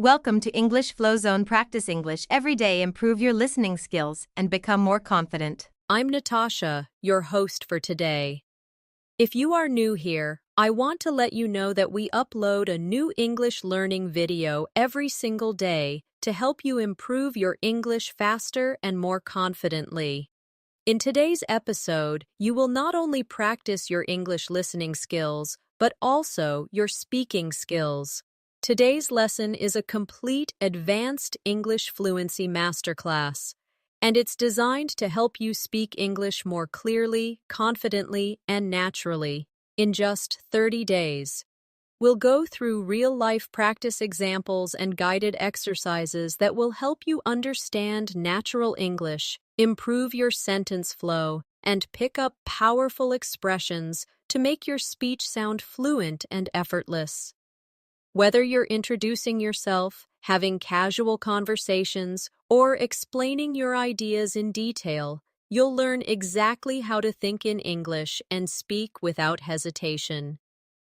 Welcome to English Flowzone. Practice English every day, improve your listening skills, and become more confident. I'm Natasha, your host for today. If you are new here, I want to let you know that we upload a new English learning video every single day to help you improve your English faster and more confidently. In today's episode, you will not only practice your English listening skills, but also your speaking skills. Today's lesson is a complete advanced English fluency masterclass, and it's designed to help you speak English more clearly, confidently, and naturally in just 30 days. We'll go through real-life practice examples and guided exercises that will help you understand natural English, improve your sentence flow, and pick up powerful expressions to make your speech sound fluent and effortless. Whether you're introducing yourself, having casual conversations, or explaining your ideas in detail, you'll learn exactly how to think in English and speak without hesitation.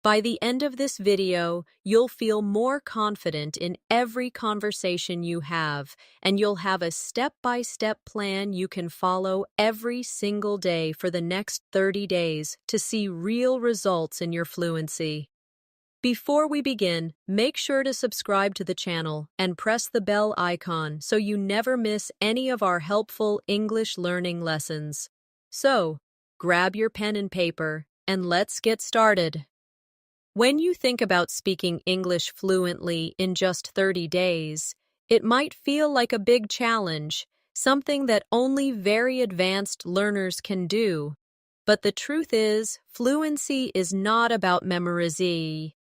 By the end of this video, you'll feel more confident in every conversation you have, and you'll have a step-by-step plan you can follow every single day for the next 30 days to see real results in your fluency. Before we begin, make sure to subscribe to the channel and press the bell icon so you never miss any of our helpful English learning lessons. So, grab your pen and paper, and let's get started. When you think about speaking English fluently in just 30 days, it might feel like a big challenge, something that only very advanced learners can do. But the truth is, fluency is not about memorizing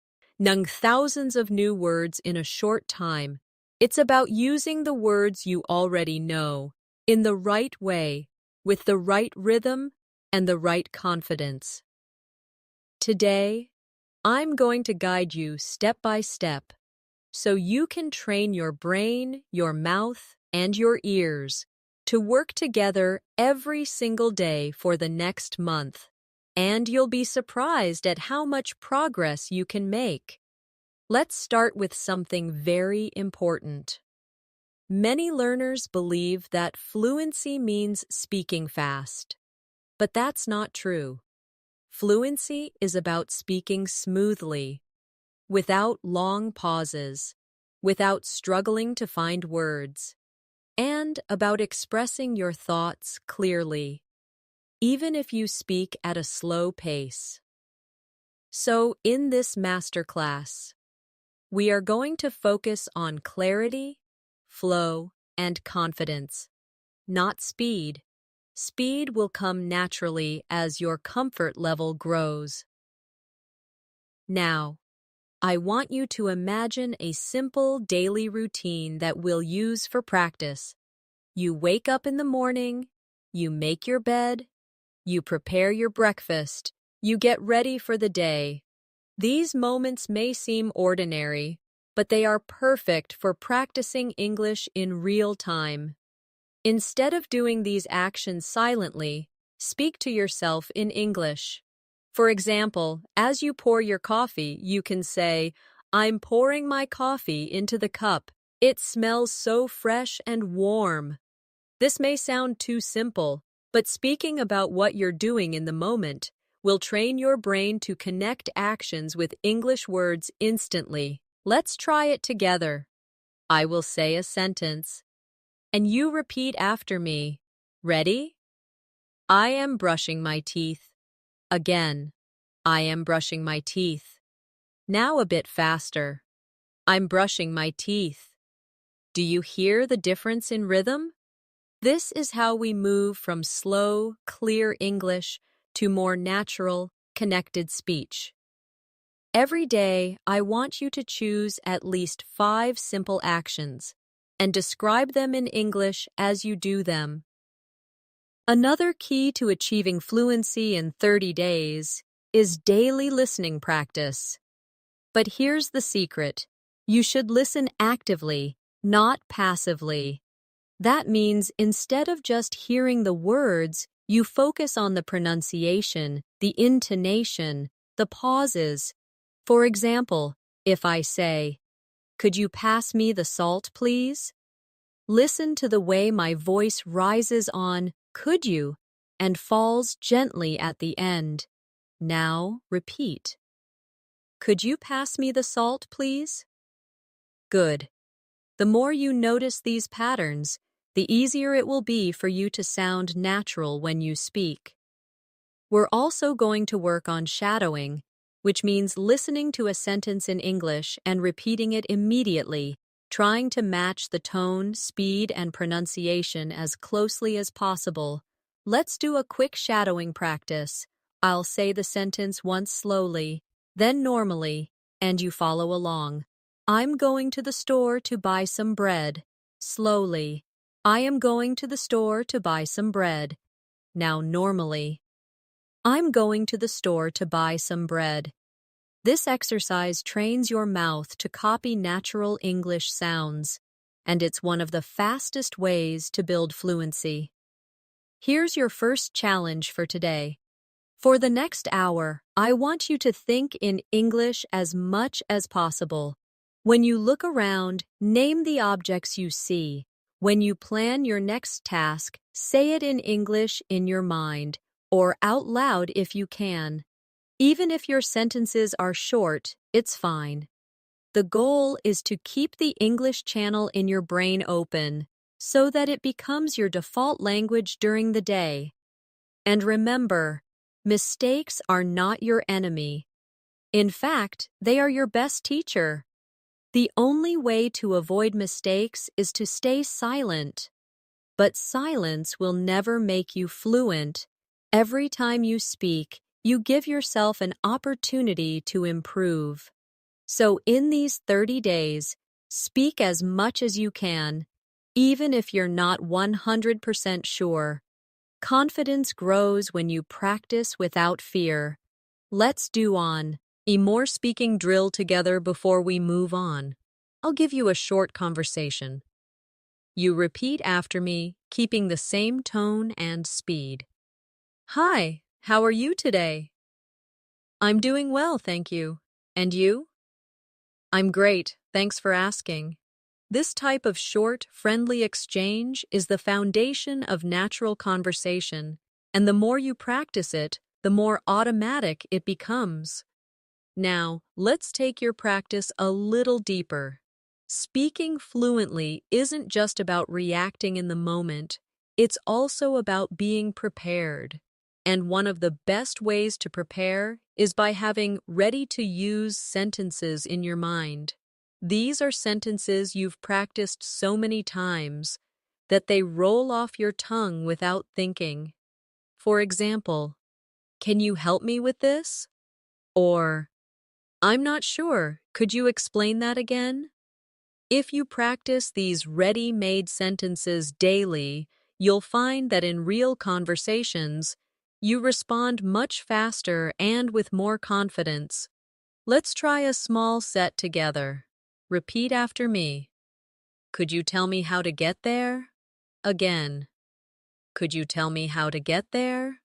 thousands of new words in a short time. It's about using the words you already know in the right way, with the right rhythm and the right confidence. Today, I'm going to guide you step by step so you can train your brain, your mouth, and your ears to work together every single day for the next month. And you'll be surprised at how much progress you can make. Let's start with something very important. Many learners believe that fluency means speaking fast, but that's not true. Fluency is about speaking smoothly, without long pauses, without struggling to find words, and about expressing your thoughts clearly, even if you speak at a slow pace. So, in this masterclass, we are going to focus on clarity, flow, and confidence, not speed. Speed will come naturally as your comfort level grows. Now, I want you to imagine a simple daily routine that we'll use for practice. You wake up in the morning, you make your bed, you prepare your breakfast, you get ready for the day. These moments may seem ordinary, but they are perfect for practicing English in real time. Instead of doing these actions silently, speak to yourself in English. For example, as you pour your coffee, you can say, "I'm pouring my coffee into the cup. It smells so fresh and warm." This may sound too simple, but speaking about what you're doing in the moment will train your brain to connect actions with English words instantly. Let's try it together. I will say a sentence, and you repeat after me. Ready? I am brushing my teeth. Again, I am brushing my teeth. Now a bit faster. I'm brushing my teeth. Do you hear the difference in rhythm? This is how we move from slow, clear English to more natural, connected speech. Every day, I want you to choose at least 5 simple actions and describe them in English as you do them. Another key to achieving fluency in 30 days is daily listening practice. But here's the secret. You should listen actively, not passively. That means instead of just hearing the words, you focus on the pronunciation, the intonation, the pauses. For example, if I say, Could you pass me the salt, please? Listen to the way my voice rises on could you and falls gently at the end. Now repeat. Could you pass me the salt, please? Good. The more you notice these patterns, the easier it will be for you to sound natural when you speak. We're also going to work on shadowing, which means listening to a sentence in English and repeating it immediately, trying to match the tone, speed, and pronunciation as closely as possible. Let's do a quick shadowing practice. I'll say the sentence once slowly, then normally, and you follow along. I'm going to the store to buy some bread. Slowly. I am going to the store to buy some bread. Now normally. I'm going to the store to buy some bread. This exercise trains your mouth to copy natural English sounds, and it's one of the fastest ways to build fluency. Here's your first challenge for today. For the next hour, I want you to think in English as much as possible. When you look around, name the objects you see. When you plan your next task, say it in English in your mind, or out loud if you can. Even if your sentences are short, it's fine. The goal is to keep the English channel in your brain open so that it becomes your default language during the day. And remember, mistakes are not your enemy. In fact, they are your best teacher. The only way to avoid mistakes is to stay silent. But silence will never make you fluent. Every time you speak, you give yourself an opportunity to improve. So in these 30 days, speak as much as you can, even if you're not 100% sure. Confidence grows when you practice without fear. Let's do a more speaking drill together before we move on. I'll give you a short conversation. You repeat after me, keeping the same tone and speed. Hi, how are you today? I'm doing well, thank you. And you? I'm great, thanks for asking. This type of short, friendly exchange is the foundation of natural conversation, and the more you practice it, the more automatic it becomes. Now, let's take your practice a little deeper. Speaking fluently isn't just about reacting in the moment, it's also about being prepared. And one of the best ways to prepare is by having ready-to-use sentences in your mind. These are sentences you've practiced so many times that they roll off your tongue without thinking. For example, can you help me with this? Or, I'm not sure, could you explain that again? If you practice these ready-made sentences daily, you'll find that in real conversations, you respond much faster and with more confidence. Let's try a small set together. Repeat after me. Could you tell me how to get there? Again. Could you tell me how to get there?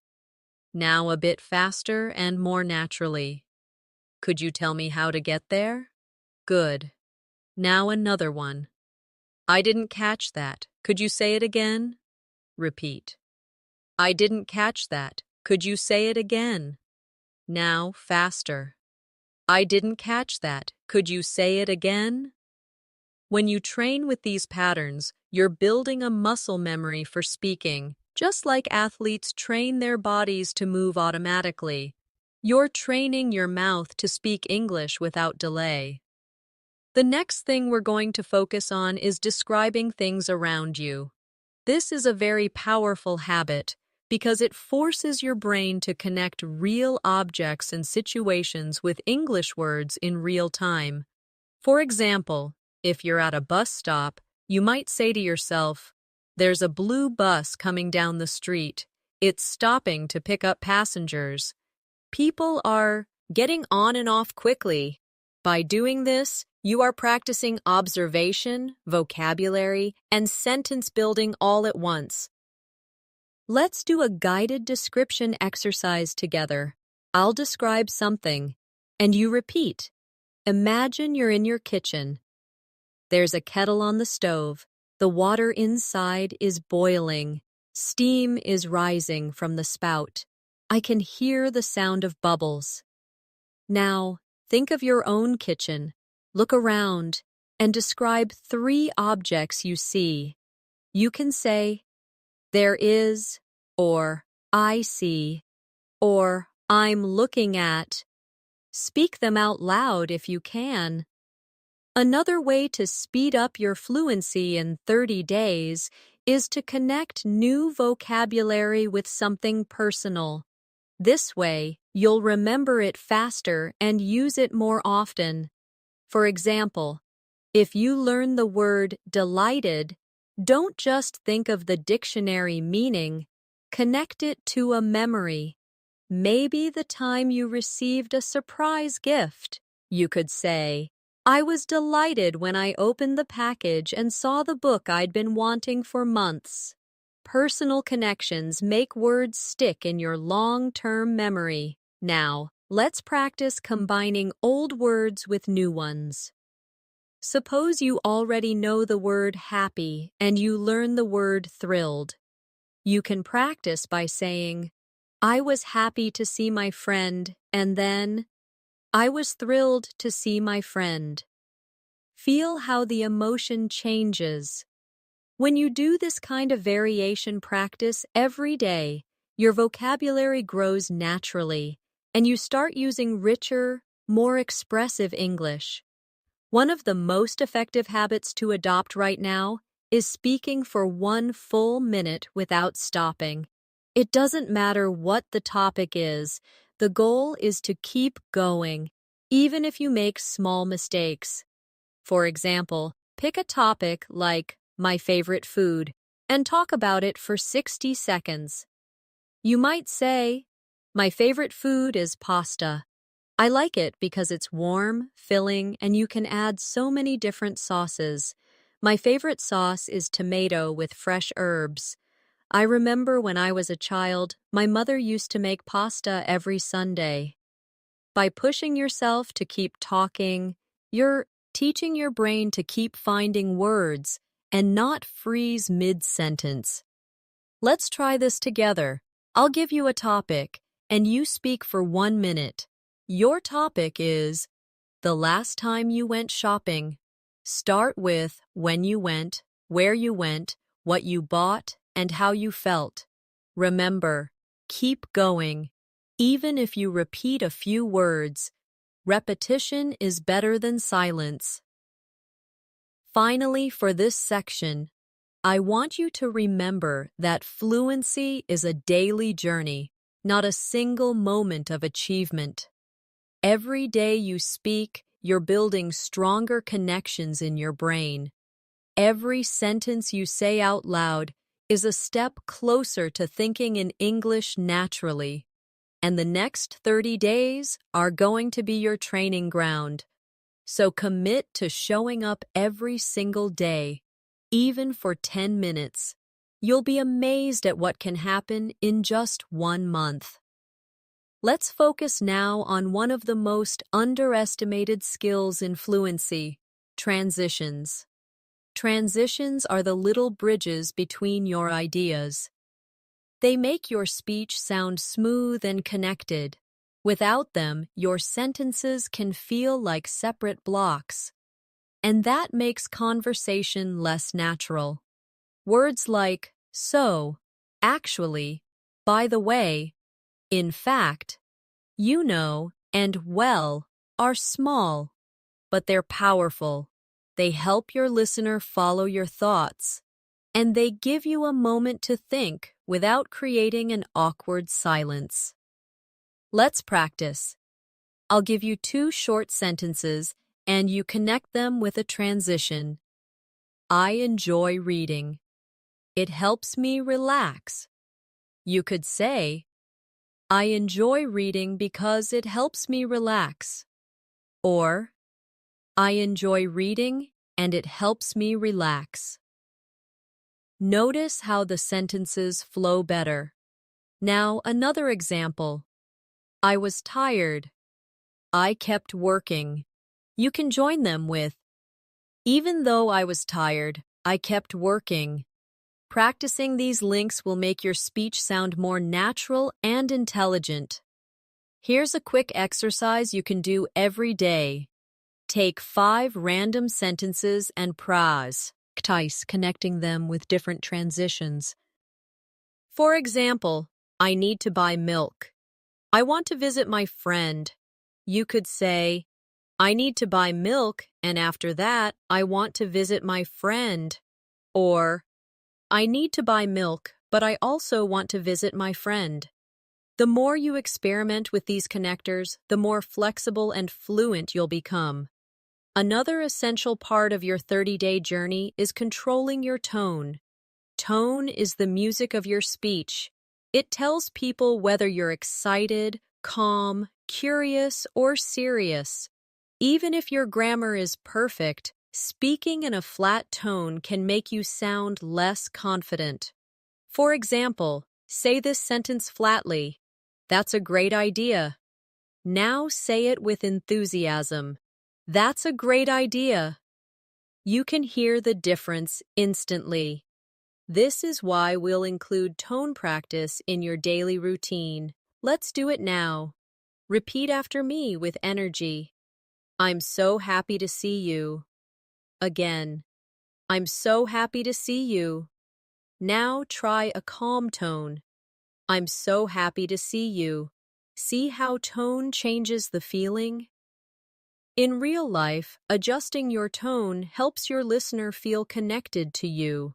Now a bit faster and more naturally. Could you tell me how to get there? Good. Now another one. I didn't catch that. Could you say it again? Repeat. I didn't catch that. Could you say it again? Now faster. I didn't catch that. Could you say it again? When you train with these patterns, you're building a muscle memory for speaking, just like athletes train their bodies to move automatically. You're training your mouth to speak English without delay. The next thing we're going to focus on is describing things around you. This is a very powerful habit because it forces your brain to connect real objects and situations with English words in real time. For example, if you're at a bus stop, you might say to yourself, "There's a blue bus coming down the street. It's stopping to pick up passengers. People are getting on and off quickly." By doing this, you are practicing observation, vocabulary, and sentence building all at once. Let's do a guided description exercise together. I'll describe something, and you repeat. Imagine you're in your kitchen. There's a kettle on the stove. The water inside is boiling. Steam is rising from the spout. I can hear the sound of bubbles. Now, think of your own kitchen. Look around and describe 3 objects you see. You can say, there is, or I see, or I'm looking at. Speak them out loud if you can. Another way to speed up your fluency in 30 days is to connect new vocabulary with something personal. This way, you'll remember it faster and use it more often. For example, if you learn the word delighted, don't just think of the dictionary meaning, connect it to a memory. Maybe the time you received a surprise gift. You could say, I was delighted when I opened the package and saw the book I'd been wanting for months. Personal connections make words stick in your long-term memory. Now, let's practice combining old words with new ones. Suppose you already know the word happy and you learn the word thrilled. You can practice by saying, I was happy to see my friend, and then, I was thrilled to see my friend. Feel how the emotion changes. When you do this kind of variation practice every day, your vocabulary grows naturally, and you start using richer, more expressive English. One of the most effective habits to adopt right now is speaking for 1 full minute without stopping. It doesn't matter what the topic is, the goal is to keep going, even if you make small mistakes. For example, pick a topic like my favorite food and talk about it for 60 seconds. You might say, my favorite food is pasta. I like it because it's warm, filling, and you can add so many different sauces. My favorite sauce is tomato with fresh herbs. I remember when I was a child, my mother used to make pasta every Sunday. By pushing yourself to keep talking, you're teaching your brain to keep finding words and not freeze mid-sentence. Let's try this together. I'll give you a topic, and you speak for 1 minute. Your topic is the last time you went shopping. Start with when you went, where you went, what you bought, and how you felt. Remember, keep going. Even if you repeat a few words, repetition is better than silence. Finally, for this section, I want you to remember that fluency is a daily journey, not a single moment of achievement. Every day you speak, you're building stronger connections in your brain. Every sentence you say out loud is a step closer to thinking in English naturally. And the next 30 days are going to be your training ground. So commit to showing up every single day, even for 10 minutes. You'll be amazed at what can happen in just 1 month. Let's focus now on one of the most underestimated skills in fluency, transitions. Transitions are the little bridges between your ideas. They make your speech sound smooth and connected. Without them, your sentences can feel like separate blocks. And that makes conversation less natural. Words like so, actually, by the way, in fact, you know, and well are small, but they're powerful. They help your listener follow your thoughts, and they give you a moment to think without creating an awkward silence. Let's practice. I'll give you 2 short sentences, and you connect them with a transition. I enjoy reading. It helps me relax. You could say, I enjoy reading because it helps me relax. Or, I enjoy reading and it helps me relax. Notice how the sentences flow better. Now, another example. I was tired. I kept working. You can join them with, Even though I was tired, I kept working. Practicing these links will make your speech sound more natural and intelligent. Here's a quick exercise you can do every day. Take 5 random sentences and connecting them with different transitions. For example, I need to buy milk. I want to visit my friend. You could say, I need to buy milk, and after that, I want to visit my friend. Or, I need to buy milk, but I also want to visit my friend. The more you experiment with these connectors, the more flexible and fluent you'll become. Another essential part of your 30-day journey is controlling your tone. Tone is the music of your speech. It tells people whether you're excited, calm, curious, or serious. Even if your grammar is perfect, speaking in a flat tone can make you sound less confident. For example, say this sentence flatly. That's a great idea. Now say it with enthusiasm. That's a great idea. You can hear the difference instantly. This is why we'll include tone practice in your daily routine. Let's do it now. Repeat after me with energy. I'm so happy to see you. Again. I'm so happy to see you. Now try a calm tone. I'm so happy to see you. See how tone changes the feeling? In real life, adjusting your tone helps your listener feel connected to you.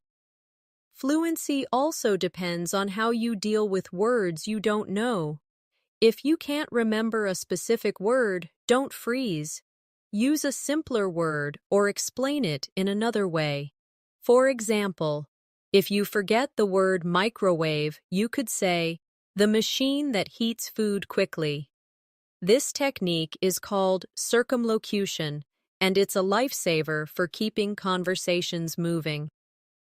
Fluency also depends on how you deal with words you don't know. If you can't remember a specific word, don't freeze. Use a simpler word or explain it in another way. For example, if you forget the word microwave, you could say, the machine that heats food quickly. This technique is called circumlocution, and it's a lifesaver for keeping conversations moving.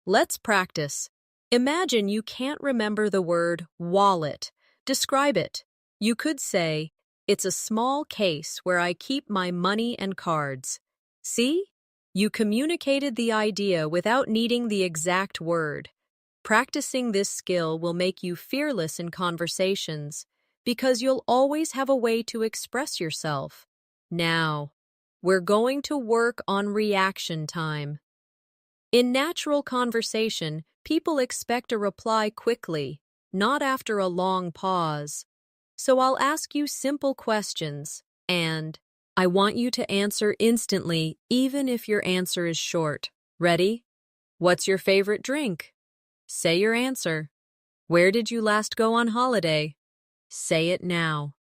Let's practice. Imagine you can't remember the word wallet. Describe it. You could say, it's a small case where I keep my money and cards. See? You communicated the idea without needing the exact word. Practicing this skill will make you fearless in conversations because you'll always have a way to express yourself. Now, we're going to work on reaction time. In natural conversation, people expect a reply quickly, not after a long pause. So I'll ask you simple questions, and I want you to answer instantly, even if your answer is short. Ready? What's your favorite drink? Say your answer. Where did you last go on holiday? Say it now.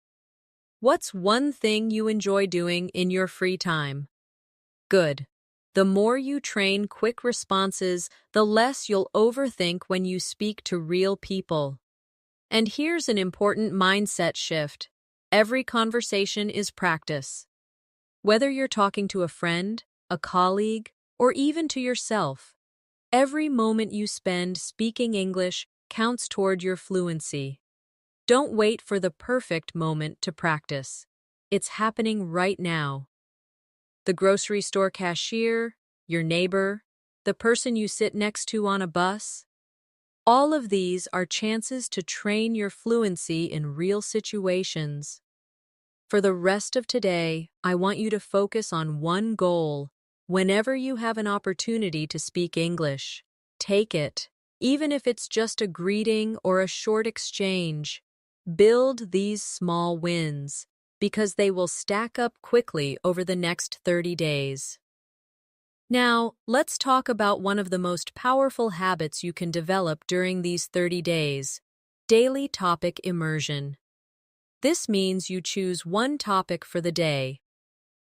What's one thing you enjoy doing in your free time? Good. The more you train quick responses, the less you'll overthink when you speak to real people. And here's an important mindset shift. Every conversation is practice. Whether you're talking to a friend, a colleague, or even to yourself, every moment you spend speaking English counts toward your fluency. Don't wait for the perfect moment to practice. It's happening right now. The grocery store cashier, your neighbor, the person you sit next to on a bus. All of these are chances to train your fluency in real situations. For the rest of today, I want you to focus on one goal. Whenever you have an opportunity to speak English, take it, even if it's just a greeting or a short exchange. Build these small wins, because they will stack up quickly over the next 30 days. Now, let's talk about one of the most powerful habits you can develop during these 30 days: daily topic immersion. This means you choose one topic for the day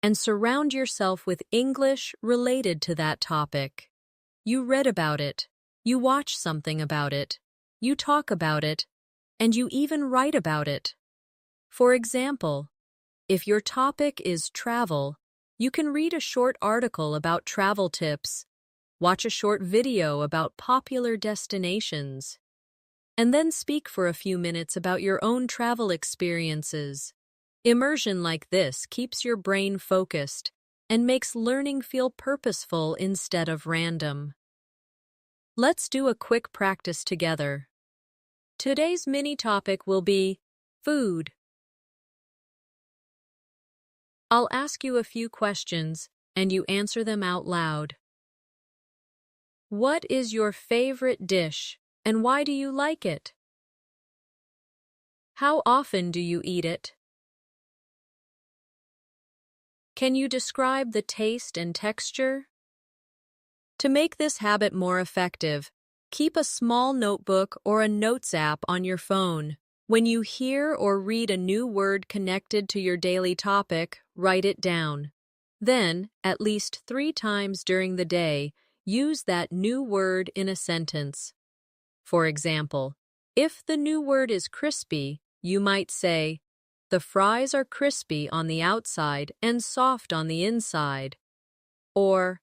and surround yourself with English related to that topic. You read about it, you watch something about it, you talk about it, and you even write about it. For example, if your topic is travel, you can read a short article about travel tips, watch a short video about popular destinations, and then speak for a few minutes about your own travel experiences. Immersion like this keeps your brain focused and makes learning feel purposeful instead of random. Let's do a quick practice together. Today's mini topic will be food. I'll ask you a few questions, and you answer them out loud. What is your favorite dish, and why do you like it? How often do you eat it? Can you describe the taste and texture? To make this habit more effective, keep a small notebook or a notes app on your phone. When you hear or read a new word connected to your daily topic, write it down. Then, at least 3 times during the day, use that new word in a sentence. For example, if the new word is crispy, you might say, "The fries are crispy on the outside and soft on the inside." Or,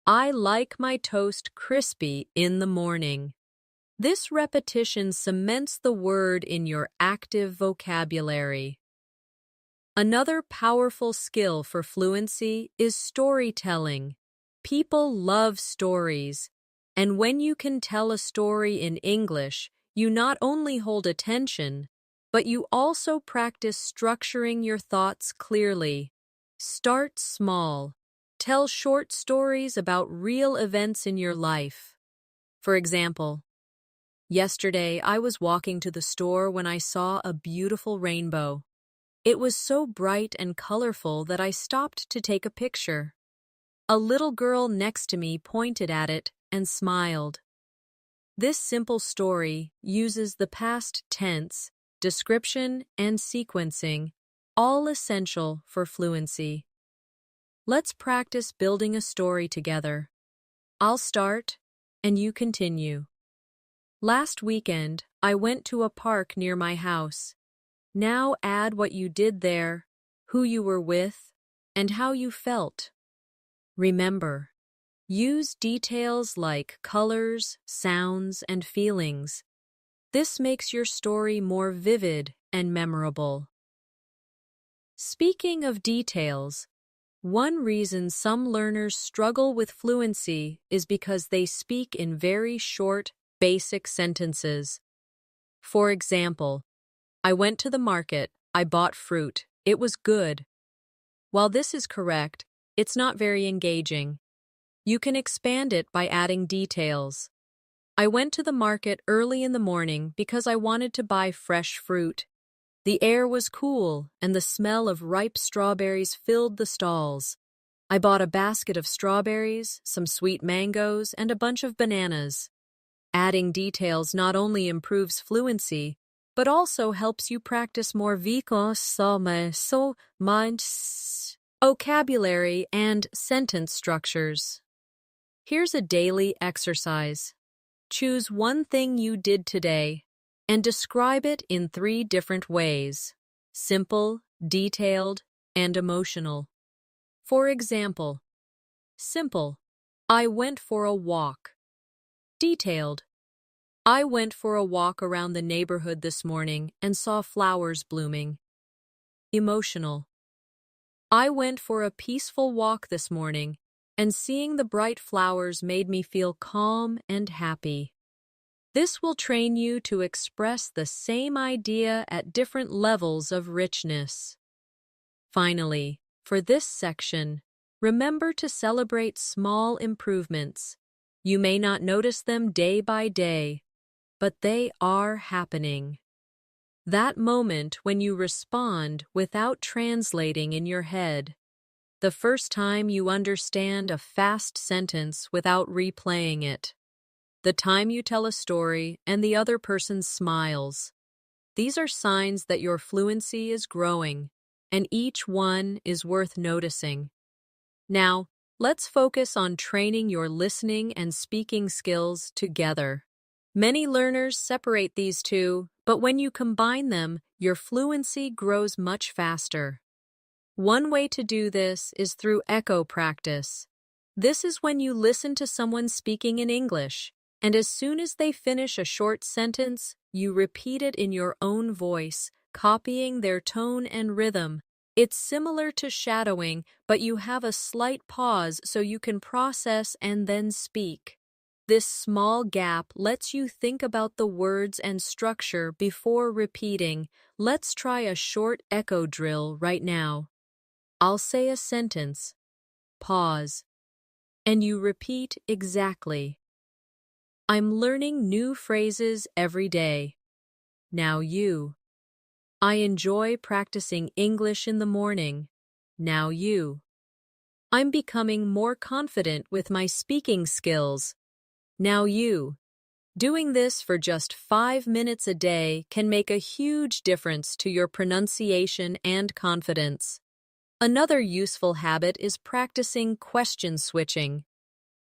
"I like my toast crispy in the morning." This repetition cements the word in your active vocabulary. Another powerful skill for fluency is storytelling. People love stories, and when you can tell a story in English, you not only hold attention, but you also practice structuring your thoughts clearly. Start small. Tell short stories about real events in your life. For example, yesterday I was walking to the store when I saw a beautiful rainbow. It was so bright and colorful that I stopped to take a picture. A little girl next to me pointed at it and smiled. This simple story uses the past tense, description, and sequencing, all essential for fluency. Let's practice building a story together. I'll start, and you continue. Last weekend, I went to a park near my house. Now add what you did there, who you were with, and how you felt. Remember, use details like colors, sounds, and feelings. This makes your story more vivid and memorable. Speaking of details, one reason some learners struggle with fluency is because they speak in very short, basic sentences. For example, "I went to the market, I bought fruit, it was good." While this is correct, it's not very engaging. You can expand it by adding details. "I went to the market early in the morning because I wanted to buy fresh fruit. The air was cool, and the smell of ripe strawberries filled the stalls. I bought a basket of strawberries, some sweet mangoes, and a bunch of bananas." Adding details not only improves fluency, but also helps you practice more vocabulary and sentence structures. Here's a daily exercise. Choose one thing you did today and describe it in 3 different ways: simple, detailed, and emotional. For example, simple, "I went for a walk." Detailed, "I went for a walk around the neighborhood this morning and saw flowers blooming." Emotional, "I went for a peaceful walk this morning, and seeing the bright flowers made me feel calm and happy." This will train you to express the same idea at different levels of richness. Finally, for this section, remember to celebrate small improvements. You may not notice them day by day, but they are happening. That moment when you respond without translating in your head. The first time you understand a fast sentence without replaying it. The time you tell a story and the other person smiles. These are signs that your fluency is growing, and each one is worth noticing. Now, let's focus on training your listening and speaking skills together. Many learners separate these two, but when you combine them, your fluency grows much faster. One way to do this is through echo practice. This is when you listen to someone speaking in English, and as soon as they finish a short sentence, you repeat it in your own voice, copying their tone and rhythm. It's similar to shadowing, but you have a slight pause so you can process and then speak. This small gap lets you think about the words and structure before repeating. Let's try a short echo drill right now. I'll say a sentence, pause, and you repeat exactly. I'm learning new phrases every day. Now you. I enjoy practicing English in the morning. Now you. I'm becoming more confident with my speaking skills. Now you. Doing this for just 5 minutes a day can make a huge difference to your pronunciation and confidence. Another useful habit is practicing question switching.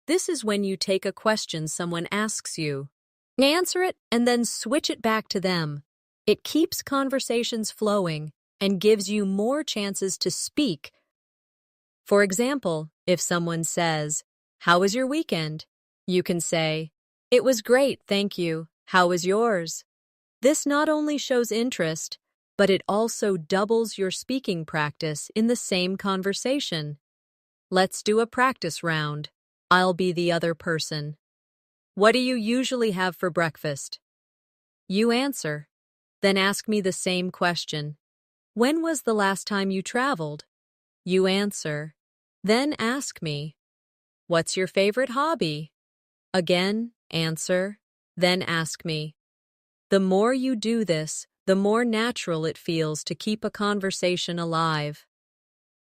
This is when you take a question someone asks you, answer it, and then switch it back to them. It keeps conversations flowing and gives you more chances to speak. For example, if someone says, "How was your weekend?" you can say, "It was great, thank you. How was yours?" This not only shows interest, but it also doubles your speaking practice in the same conversation. Let's do a practice round. I'll be the other person. What do you usually have for breakfast? You answer. Then ask me the same question. When was the last time you traveled? You answer. Then ask me. What's your favorite hobby? Again, answer. Then ask me. The more you do this, the more natural it feels to keep a conversation alive.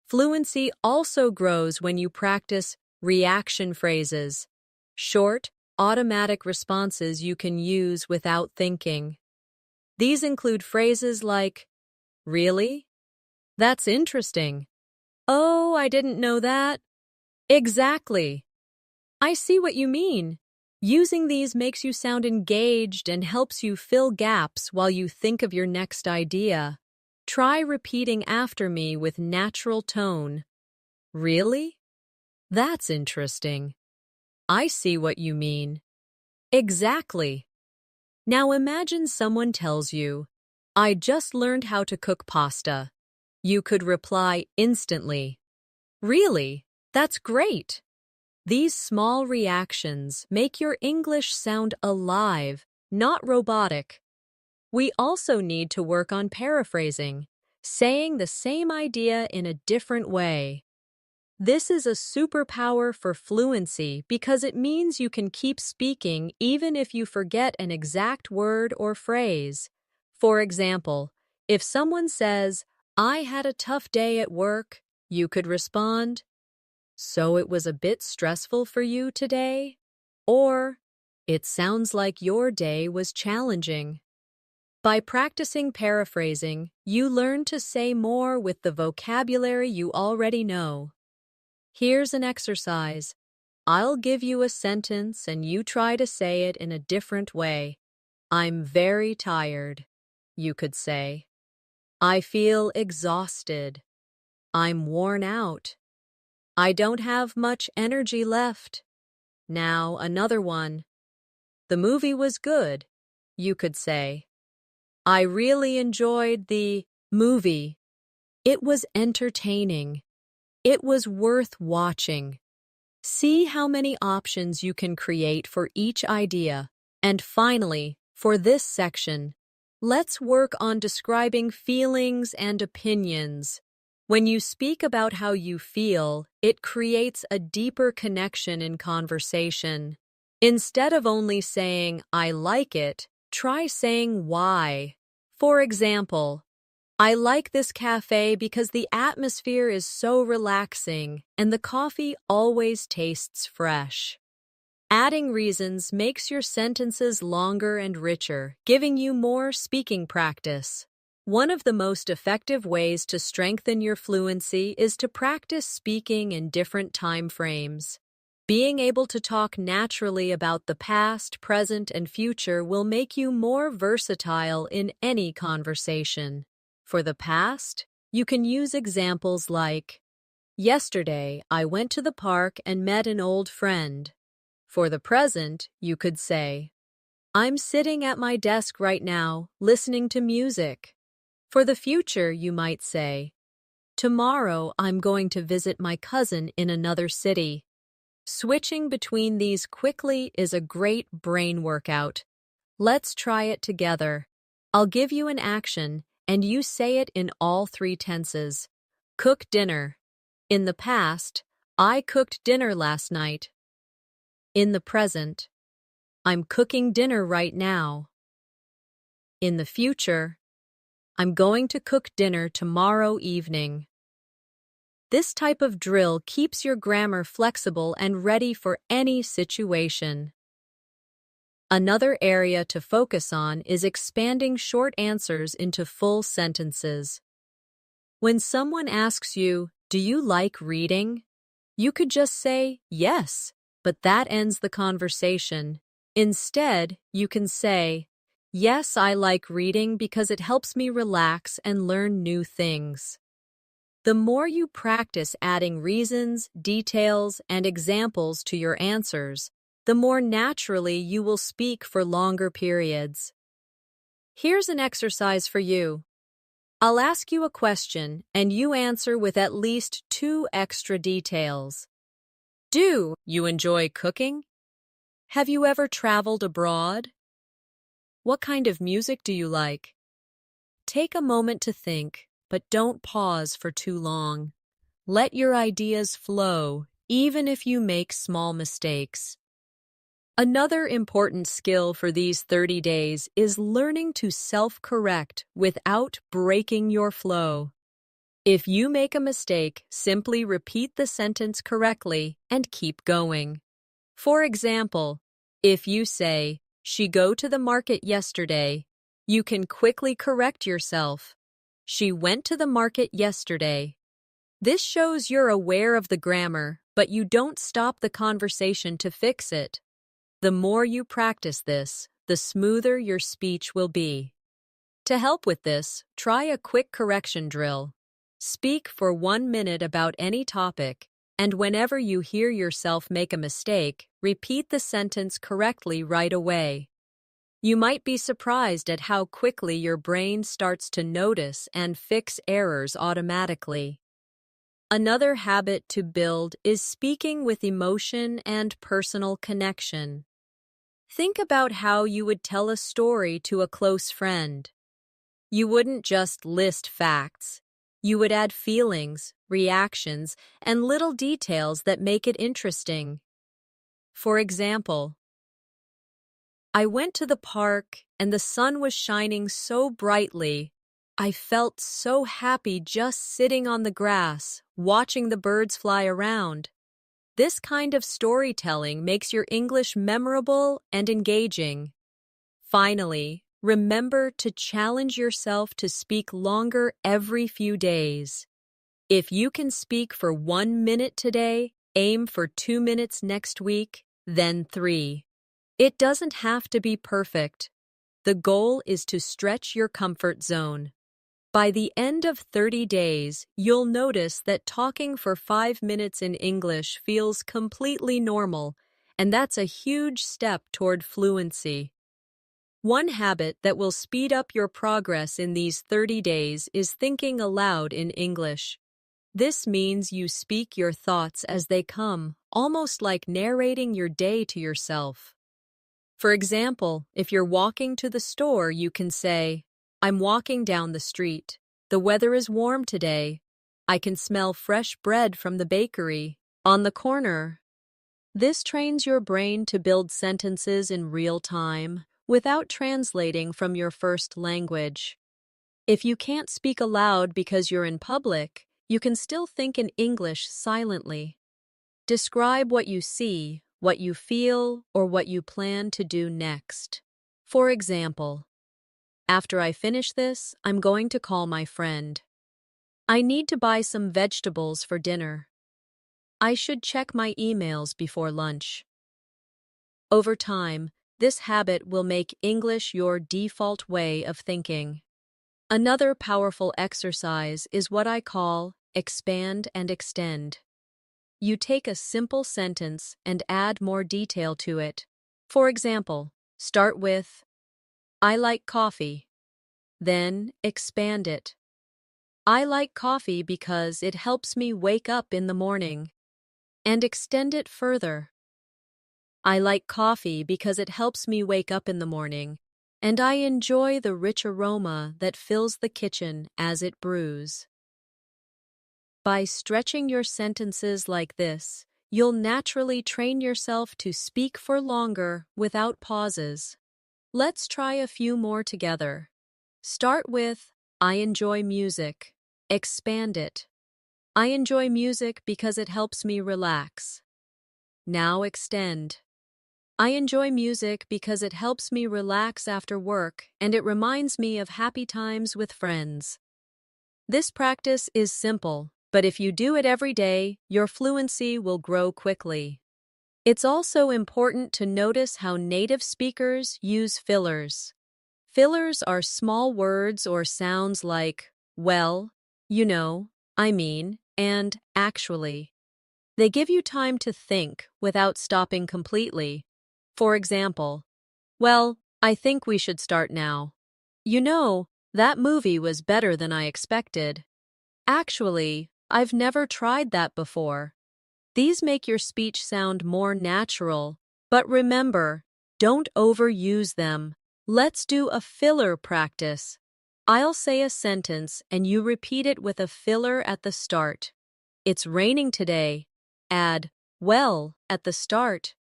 Fluency also grows when you practice reaction phrases, short, automatic responses you can use without thinking. These include phrases like, "Really? That's interesting. Oh, I didn't know that." Exactly. I see what you mean. Using these makes you sound engaged and helps you fill gaps while you think of your next idea. Try repeating after me with natural tone. Really? That's interesting. I see what you mean. Exactly. Now imagine someone tells you, "I just learned how to cook pasta." You could reply instantly, "Really? That's great." These small reactions make your English sound alive, not robotic. We also need to work on paraphrasing, saying the same idea in a different way. This is a superpower for fluency because it means you can keep speaking even if you forget an exact word or phrase. For example, if someone says, "I had a tough day at work," you could respond, "So it was a bit stressful for you today?" Or, "It sounds like your day was challenging." By practicing paraphrasing, you learn to say more with the vocabulary you already know. Here's an exercise. I'll give you a sentence and you try to say it in a different way. I'm very tired. You could say, I feel exhausted. I'm worn out. I don't have much energy left. Now another one. The movie was good. You could say, I really enjoyed the movie. It was entertaining. It was worth watching. See how many options you can create for each idea. And finally, for this section, let's work on describing feelings and opinions. When you speak about how you feel, it creates a deeper connection in conversation. Instead of only saying, I like it, try saying why. For example, I like this cafe because the atmosphere is so relaxing and the coffee always tastes fresh. Adding reasons makes your sentences longer and richer, giving you more speaking practice. One of the most effective ways to strengthen your fluency is to practice speaking in different time frames. Being able to talk naturally about the past, present, and future will make you more versatile in any conversation. For the past, you can use examples like, Yesterday, I went to the park and met an old friend. For the present, you could say, I'm sitting at my desk right now, listening to music. For the future, you might say, Tomorrow, I'm going to visit my cousin in another city. Switching between these quickly is a great brain workout. Let's try it together. I'll give you an action, and you say it in all three tenses. Cook dinner. In the past, I cooked dinner last night. In the present, I'm cooking dinner right now. In the future, I'm going to cook dinner tomorrow evening. This type of drill keeps your grammar flexible and ready for any situation. Another area to focus on is expanding short answers into full sentences. When someone asks you, "Do you like reading?" you could just say, "Yes," but that ends the conversation. Instead, you can say, "Yes, I like reading because it helps me relax and learn new things." The more you practice adding reasons, details, and examples to your answers, the more naturally you will speak for longer periods. Here's an exercise for you. I'll ask you a question, and you answer with at least 2 extra details. Do you enjoy cooking? Have you ever traveled abroad? What kind of music do you like? Take a moment to think, but don't pause for too long. Let your ideas flow, even if you make small mistakes. Another important skill for these 30 days is learning to self-correct without breaking your flow. If you make a mistake, simply repeat the sentence correctly and keep going. For example, if you say, "She go to the market yesterday," you can quickly correct yourself. "She went to the market yesterday." This shows you're aware of the grammar, but you don't stop the conversation to fix it. The more you practice this, the smoother your speech will be. To help with this, try a quick correction drill. Speak for 1 minute about any topic, and whenever you hear yourself make a mistake, repeat the sentence correctly right away. You might be surprised at how quickly your brain starts to notice and fix errors automatically. Another habit to build is speaking with emotion and personal connection. Think about how you would tell a story to a close friend. You wouldn't just list facts. You would add feelings, reactions, and little details that make it interesting. For example, "I went to the park and the sun was shining so brightly. I felt so happy just sitting on the grass, watching the birds fly around." This kind of storytelling makes your English memorable and engaging. Finally, remember to challenge yourself to speak longer every few days. If you can speak for 1 minute today, aim for 2 minutes next week, then 3. It doesn't have to be perfect. The goal is to stretch your comfort zone. By the end of 30 days, you'll notice that talking for 5 minutes in English feels completely normal, and that's a huge step toward fluency. One habit that will speed up your progress in these 30 days is thinking aloud in English. This means you speak your thoughts as they come, almost like narrating your day to yourself. For example, if you're walking to the store, you can say, "I'm walking down the street. The weather is warm today. I can smell fresh bread from the bakery on the corner." This trains your brain to build sentences in real time without translating from your first language. If you can't speak aloud because you're in public, you can still think in English silently. Describe what you see, what you feel, or what you plan to do next. For example, "After I finish this, I'm going to call my friend. I need to buy some vegetables for dinner. I should check my emails before lunch." Over time, this habit will make English your default way of thinking. Another powerful exercise is what I call expand and extend. You take a simple sentence and add more detail to it. For example, start with, "I like coffee." Then expand it. I like coffee because it helps me wake up in the morning. And extend it further. I like coffee because it helps me wake up in the morning, and I enjoy the rich aroma that fills the kitchen as it brews. By stretching your sentences like this, you'll naturally train yourself to speak for longer without pauses. Let's try a few more together. Start with, I enjoy music. Expand it. I enjoy music because it helps me relax. Now extend. I enjoy music because it helps me relax after work and it reminds me of happy times with friends. This practice is simple, but if you do it every day, your fluency will grow quickly. It's also important to notice how native speakers use fillers. Fillers are small words or sounds like, well, you know, I mean, and actually. They give you time to think without stopping completely. For example, well, I think we should start now. You know, that movie was better than I expected. Actually, I've never tried that before. These make your speech sound more natural, but remember, don't overuse them. Let's do a filler practice. I'll say a sentence and you repeat it with a filler at the start. It's raining today. Add, well, at the start.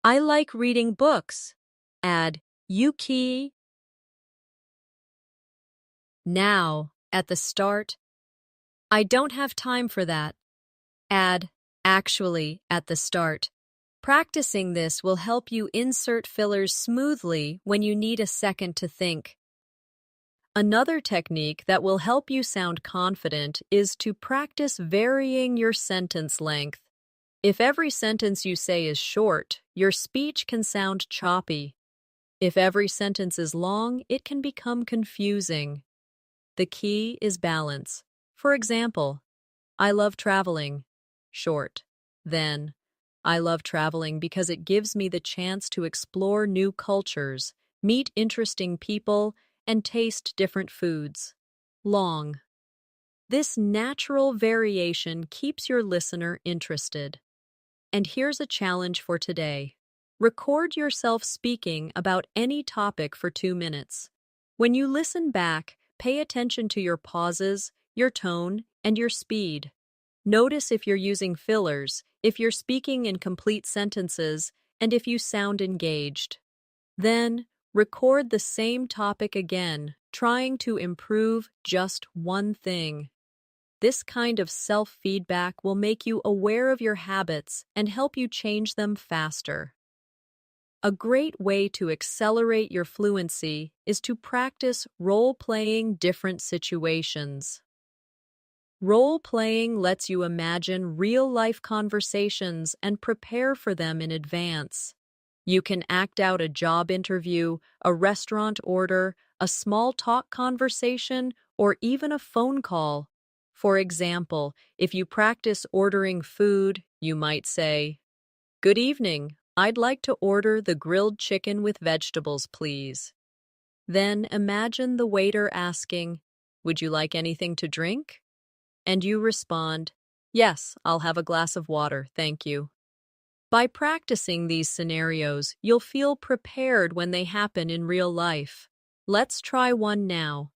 I like reading books. Add, Yuki. Now, at the start. I don't have time for that. Add, actually, at the start. Practicing this will help you insert fillers smoothly when you need a second to think. Another technique that will help you sound confident is to practice varying your sentence length. If every sentence you say is short, your speech can sound choppy. If every sentence is long, it can become confusing. The key is balance. For example, I love traveling. Short. Then, I love traveling because it gives me the chance to explore new cultures, meet interesting people, and taste different foods. Long. This natural variation keeps your listener interested. And here's a challenge for today. Record yourself speaking about any topic for 2 minutes. When you listen back, pay attention to your pauses, your tone, and your speed. Notice if you're using fillers, if you're speaking in complete sentences, and if you sound engaged. Then, record the same topic again, trying to improve just one thing. This kind of self-feedback will make you aware of your habits and help you change them faster. A great way to accelerate your fluency is to practice role-playing different situations. Role-playing lets you imagine real-life conversations and prepare for them in advance. You can act out a job interview, a restaurant order, a small talk conversation, or even a phone call. For example, if you practice ordering food, you might say, "Good evening, I'd like to order the grilled chicken with vegetables, please." Then imagine the waiter asking, "Would you like anything to drink?" And you respond, "Yes, I'll have a glass of water, thank you." By practicing these scenarios, you'll feel prepared when they happen in real life. Let's try one now.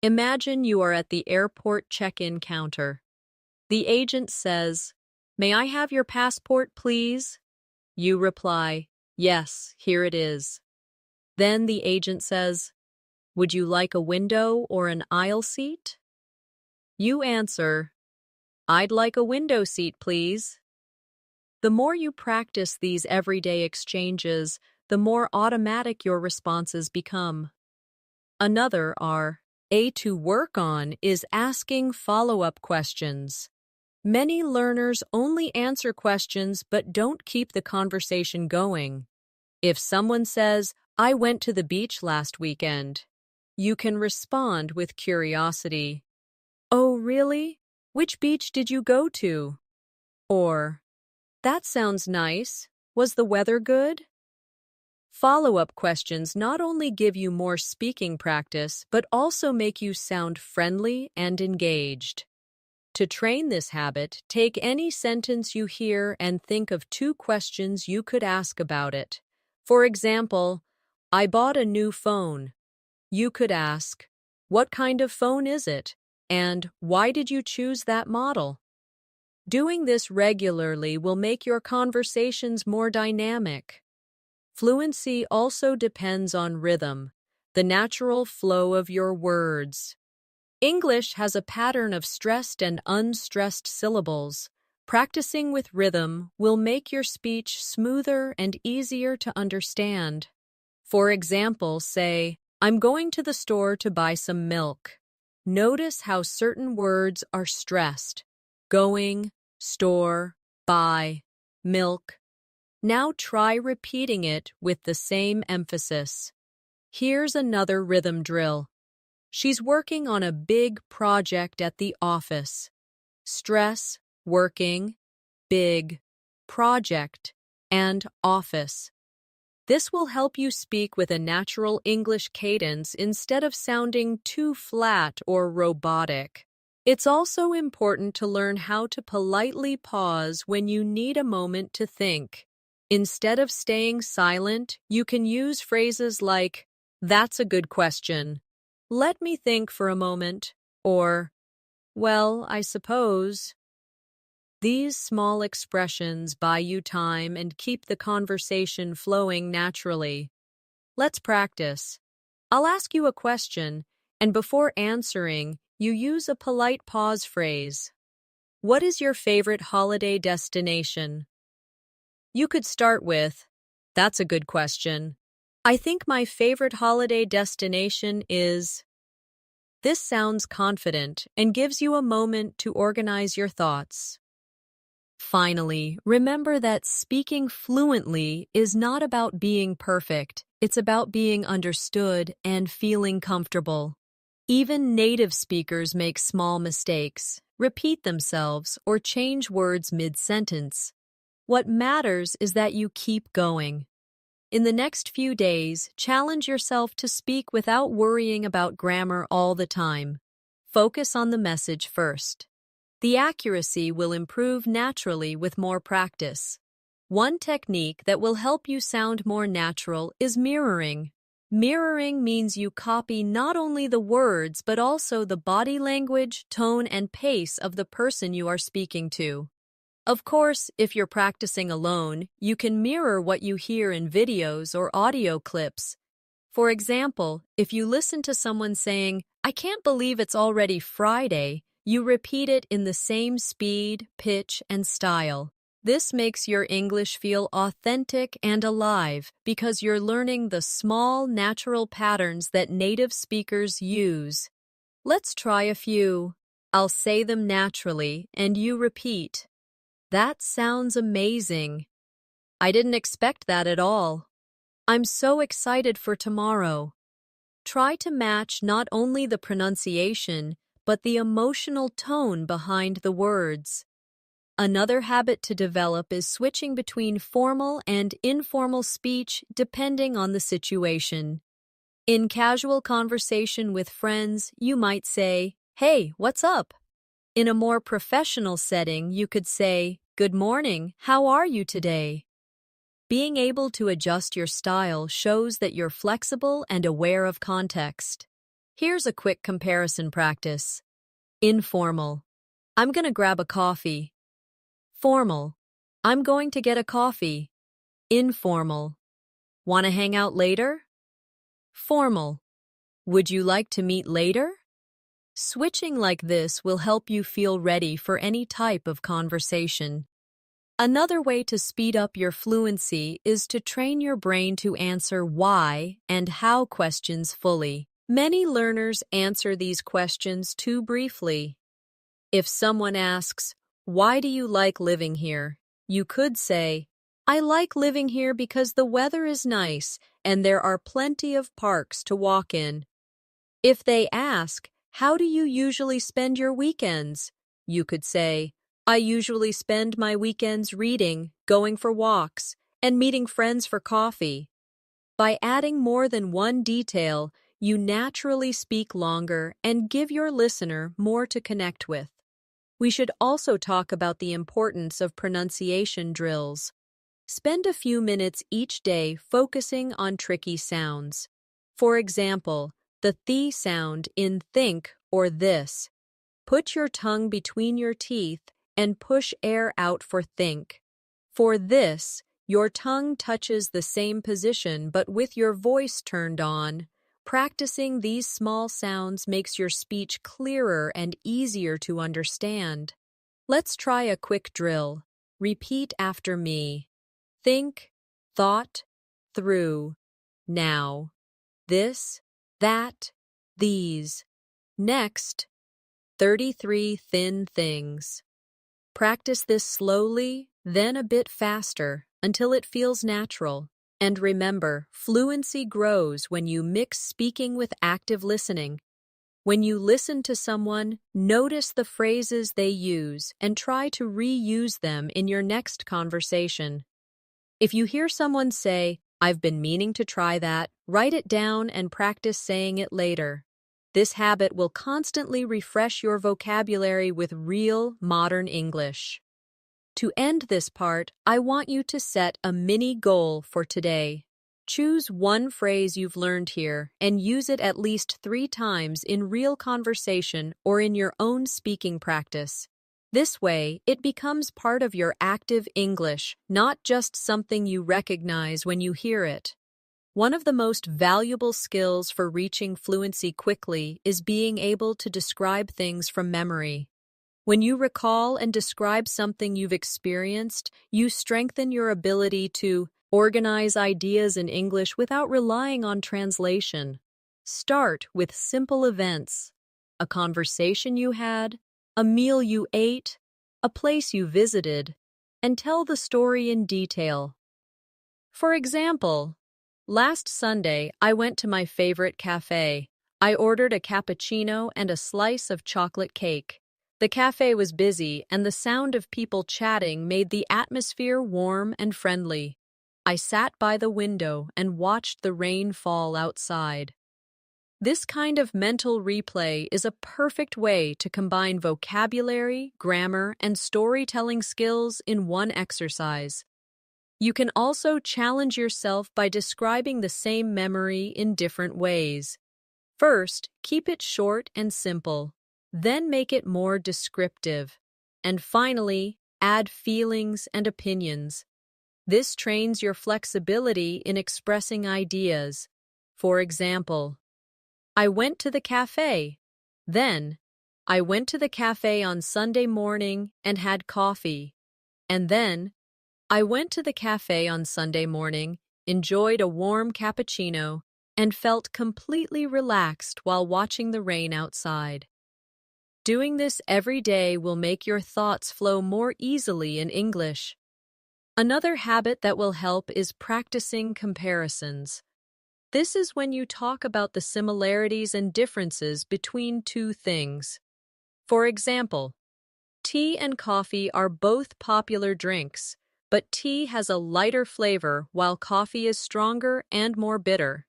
Imagine you are at the airport check-in counter. The agent says, "May I have your passport, please?" You reply, "Yes, here it is." Then the agent says, "Would you like a window or an aisle seat?" You answer, "I'd like a window seat, please." The more you practice these everyday exchanges, the more automatic your responses become. Another to work on is asking follow-up questions. Many learners only answer questions but don't keep the conversation going. If someone says, "I went to the beach last weekend," you can respond with curiosity. "Oh, really? Which beach did you go to?" Or, "That sounds nice. Was the weather good?" Follow-up questions not only give you more speaking practice, but also make you sound friendly and engaged. To train this habit, take any sentence you hear and think of 2 questions you could ask about it. For example, I bought a new phone. You could ask, what kind of phone is it? And why did you choose that model? Doing this regularly will make your conversations more dynamic. Fluency also depends on rhythm, the natural flow of your words. English has a pattern of stressed and unstressed syllables. Practicing with rhythm will make your speech smoother and easier to understand. For example, say, I'm going to the store to buy some milk. Notice how certain words are stressed. Going, store, buy, milk. Now try repeating it with the same emphasis. Here's another rhythm drill. She's working on a big project at the office. Stress, working, big, project, and office. This will help you speak with a natural English cadence instead of sounding too flat or robotic. It's also important to learn how to politely pause when you need a moment to think. Instead of staying silent, you can use phrases like, "That's a good question. Let me think for a moment," or, "Well, I suppose." These small expressions buy you time and keep the conversation flowing naturally. Let's practice. I'll ask you a question, and before answering, you use a polite pause phrase. What is your favorite holiday destination? You could start with, "That's a good question. I think my favorite holiday destination is..." This sounds confident and gives you a moment to organize your thoughts. Finally, remember that speaking fluently is not about being perfect. It's about being understood and feeling comfortable. Even native speakers make small mistakes, repeat themselves, or change words mid-sentence. What matters is that you keep going. In the next few days, challenge yourself to speak without worrying about grammar all the time. Focus on the message first. The accuracy will improve naturally with more practice. One technique that will help you sound more natural is mirroring. Mirroring means you copy not only the words but also the body language, tone, and pace of the person you are speaking to. Of course, if you're practicing alone, you can mirror what you hear in videos or audio clips. For example, if you listen to someone saying, "I can't believe it's already Friday," you repeat it in the same speed, pitch, and style. This makes your English feel authentic and alive because you're learning the small, natural patterns that native speakers use. Let's try a few. I'll say them naturally, and you repeat. That sounds amazing. I didn't expect that at all. I'm so excited for tomorrow. Try to match not only the pronunciation, but the emotional tone behind the words. Another habit to develop is switching between formal and informal speech depending on the situation. In casual conversation with friends, you might say, "Hey, what's up?" In a more professional setting, you could say, "Good morning, how are you today?" Being able to adjust your style shows that you're flexible and aware of context. Here's a quick comparison practice. Informal. I'm gonna grab a coffee. Formal. I'm going to get a coffee. Informal. Wanna hang out later? Formal. Would you like to meet later? Switching like this will help you feel ready for any type of conversation. Another way to speed up your fluency is to train your brain to answer why and how questions fully. Many learners answer these questions too briefly. If someone asks, "Why do you like living here?" you could say, "I like living here because the weather is nice and there are plenty of parks to walk in." If they ask, "How do you usually spend your weekends?" you could say, "I usually spend my weekends reading, going for walks, and meeting friends for coffee." By adding more than one detail, you naturally speak longer and give your listener more to connect with. We should also talk about the importance of pronunciation drills. Spend a few minutes each day focusing on tricky sounds. For example, the th sound in think or this. Put your tongue between your teeth and push air out for think. For this, your tongue touches the same position but with your voice turned on. Practicing these small sounds makes your speech clearer and easier to understand. Let's try a quick drill. Repeat after me. Think, thought, through, now. This, that, these. Next, 33 thin things. Practice this slowly, then a bit faster, until it feels natural. And remember, fluency grows when you mix speaking with active listening. When you listen to someone, notice the phrases they use and try to reuse them in your next conversation. If you hear someone say, "I've been meaning to try that," write it down and practice saying it later. This habit will constantly refresh your vocabulary with real, modern English. To end this part, I want you to set a mini goal for today. Choose one phrase you've learned here and use it at least 3 times in real conversation or in your own speaking practice. This way, it becomes part of your active English, not just something you recognize when you hear it. One of the most valuable skills for reaching fluency quickly is being able to describe things from memory. When you recall and describe something you've experienced, you strengthen your ability to organize ideas in English without relying on translation. Start with simple events: a conversation you had, a meal you ate, a place you visited, and tell the story in detail. For example, last Sunday I went to my favorite cafe. I ordered a cappuccino and a slice of chocolate cake. The cafe was busy, and the sound of people chatting made the atmosphere warm and friendly. I sat by the window and watched the rain fall outside. This kind of mental replay is a perfect way to combine vocabulary, grammar, and storytelling skills in one exercise. You can also challenge yourself by describing the same memory in different ways. First, keep it short and simple. Then make it more descriptive. And finally, add feelings and opinions. This trains your flexibility in expressing ideas. For example, I went to the cafe. Then, I went to the cafe on Sunday morning and had coffee. And then, I went to the cafe on Sunday morning, enjoyed a warm cappuccino, and felt completely relaxed while watching the rain outside. Doing this every day will make your thoughts flow more easily in English. Another habit that will help is practicing comparisons. This is when you talk about the similarities and differences between two things. For example, tea and coffee are both popular drinks, but tea has a lighter flavor while coffee is stronger and more bitter.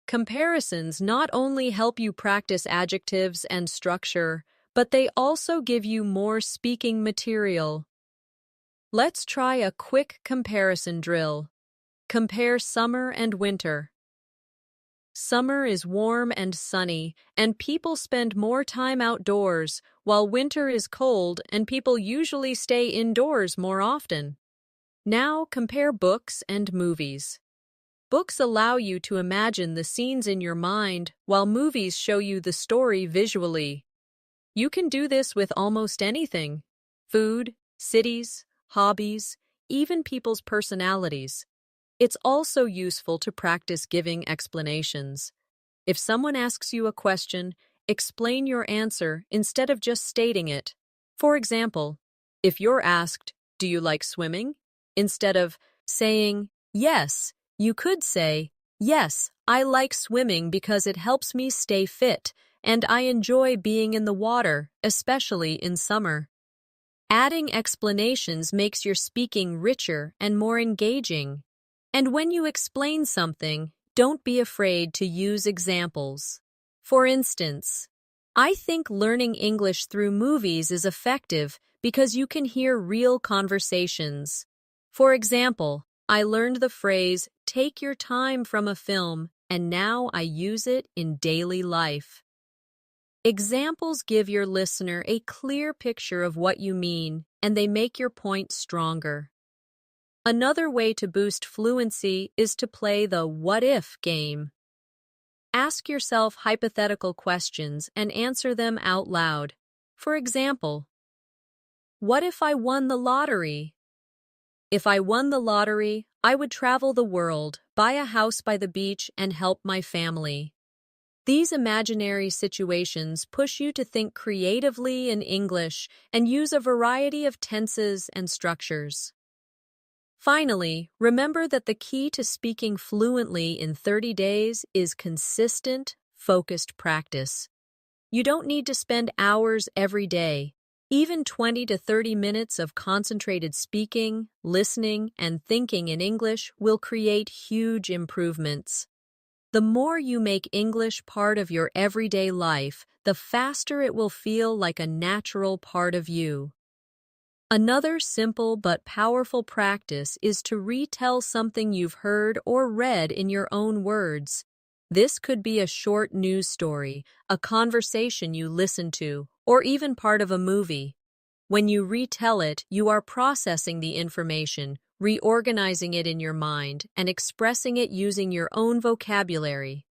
Comparisons not only help you practice adjectives and structure, but they also give you more speaking material. Let's try a quick comparison drill. Compare summer and winter. Summer is warm and sunny, and people spend more time outdoors, while winter is cold and people usually stay indoors more often. Now compare books and movies. Books allow you to imagine the scenes in your mind, while movies show you the story visually. You can do this with almost anything: food, cities, hobbies, even people's personalities. It's also useful to practice giving explanations. If someone asks you a question, explain your answer instead of just stating it. For example, if you're asked, "Do you like swimming?" instead of saying, "Yes," you could say, "Yes, I like swimming because it helps me stay fit, and I enjoy being in the water, especially in summer." Adding explanations makes your speaking richer and more engaging. And when you explain something, don't be afraid to use examples. For instance, I think learning English through movies is effective because you can hear real conversations. For example, I learned the phrase, take your time from a film, and now I use it in daily life. Examples give your listener a clear picture of what you mean, and they make your point stronger. Another way to boost fluency is to play the what if game. Ask yourself hypothetical questions and answer them out loud. For example, what if I won the lottery? If I won the lottery, I would travel the world, buy a house by the beach, and help my family. These imaginary situations push you to think creatively in English and use a variety of tenses and structures. Finally, remember that the key to speaking fluently in 30 days is consistent, focused practice. You don't need to spend hours every day. Even 20 to 30 minutes of concentrated speaking, listening, and thinking in English will create huge improvements. The more you make English part of your everyday life, the faster it will feel like a natural part of you. Another simple but powerful practice is to retell something you've heard or read in your own words. This could be a short news story, a conversation you listened to, or even part of a movie. When you retell it, you are processing the information, reorganizing it in your mind, and expressing it using your own vocabulary.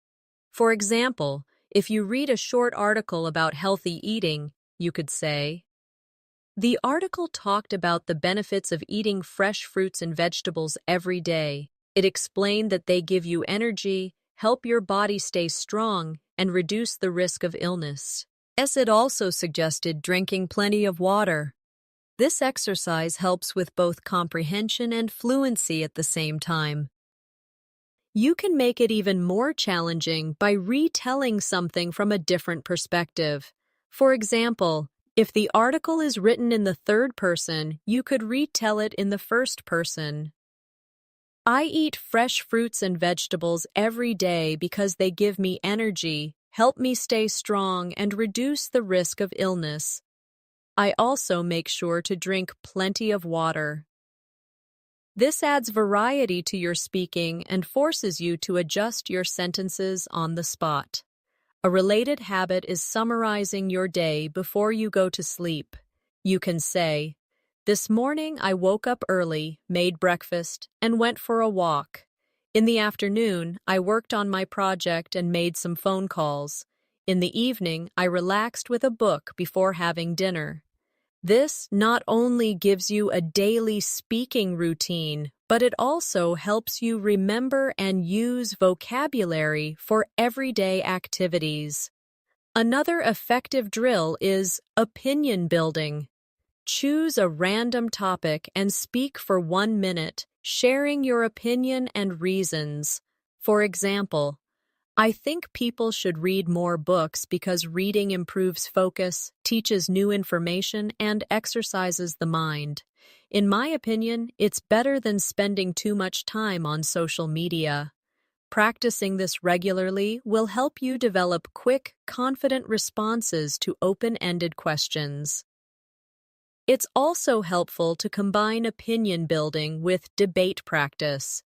For example, if you read a short article about healthy eating, you could say, the article talked about the benefits of eating fresh fruits and vegetables every day. It explained that they give you energy, help your body stay strong, and reduce the risk of illness. It also suggested drinking plenty of water. This exercise helps with both comprehension and fluency at the same time. You can make it even more challenging by retelling something from a different perspective. For example, if the article is written in the third person, you could retell it in the first person. I eat fresh fruits and vegetables every day because they give me energy, help me stay strong, and reduce the risk of illness. I also make sure to drink plenty of water. This adds variety to your speaking and forces you to adjust your sentences on the spot. A related habit is summarizing your day before you go to sleep. You can say, this morning I woke up early, made breakfast, and went for a walk. In the afternoon, I worked on my project and made some phone calls. In the evening, I relaxed with a book before having dinner. This not only gives you a daily speaking routine, but it also helps you remember and use vocabulary for everyday activities. Another effective drill is opinion building. Choose a random topic and speak for 1 minute, sharing your opinion and reasons. For example, I think people should read more books because reading improves focus, teaches new information, and exercises the mind. In my opinion, it's better than spending too much time on social media. Practicing this regularly will help you develop quick, confident responses to open-ended questions. It's also helpful to combine opinion building with debate practice.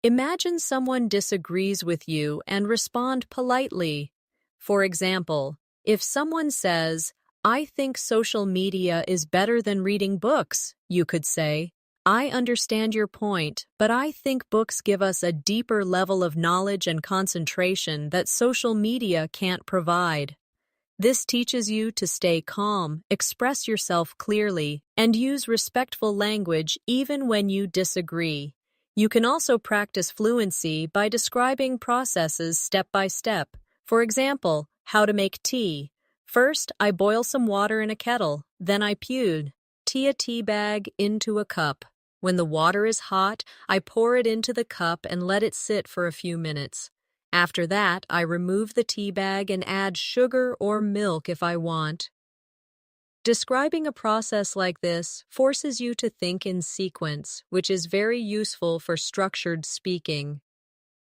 Imagine someone disagrees with you and respond politely. For example, if someone says, I think social media is better than reading books, you could say, I understand your point, but I think books give us a deeper level of knowledge and concentration that social media can't provide. This teaches you to stay calm, express yourself clearly, and use respectful language even when you disagree. You can also practice fluency by describing processes step by step. For example, how to make tea. First, I boil some water in a kettle, then I pour a tea bag into a cup. When the water is hot, I pour it into the cup and let it sit for a few minutes. After that, I remove the tea bag and add sugar or milk if I want. Describing a process like this forces you to think in sequence, which is very useful for structured speaking.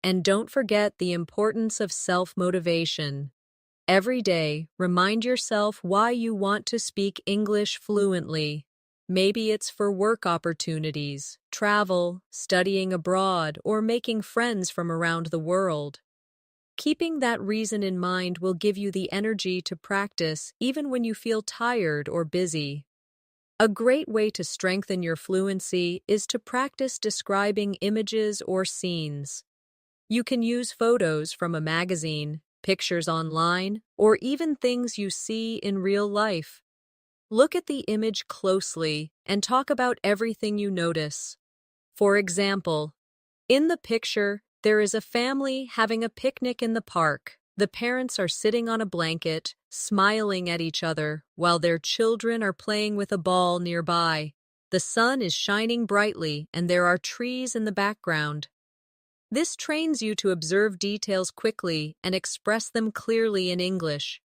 And don't forget the importance of self-motivation. Every day, remind yourself why you want to speak English fluently. Maybe it's for work opportunities, travel, studying abroad, or making friends from around the world. Keeping that reason in mind will give you the energy to practice even when you feel tired or busy. A great way to strengthen your fluency is to practice describing images or scenes. You can use photos from a magazine, pictures online, or even things you see in real life. Look at the image closely and talk about everything you notice. For example, in the picture, there is a family having a picnic in the park. The parents are sitting on a blanket, smiling at each other, while their children are playing with a ball nearby. The sun is shining brightly, and there are trees in the background. This trains you to observe details quickly and express them clearly in English.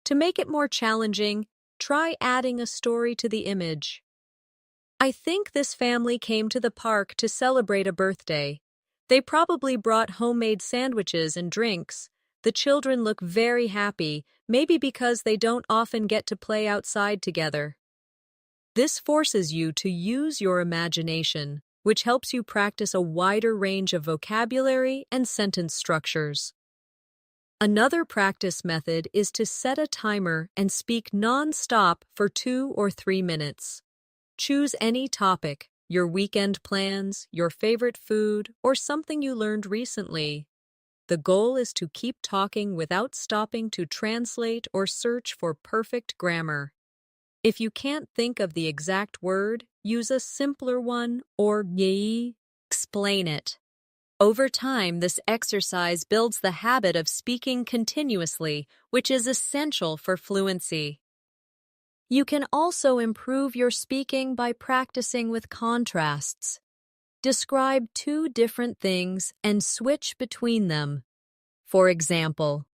To make it more challenging, try adding a story to the image. I think this family came to the park to celebrate a birthday. They probably brought homemade sandwiches and drinks. The children look very happy, maybe because they don't often get to play outside together. This forces you to use your imagination, which helps you practice a wider range of vocabulary and sentence structures. Another practice method is to set a timer and speak non-stop for 2 or 3 minutes. Choose any topic, your weekend plans, your favorite food, or something you learned recently. The goal is to keep talking without stopping to translate or search for perfect grammar. If you can't think of the exact word, use a simpler one or explain it. Over time, this exercise builds the habit of speaking continuously, which is essential for fluency. You can also improve your speaking by practicing with contrasts. Describe 2 different things and switch between them. For example,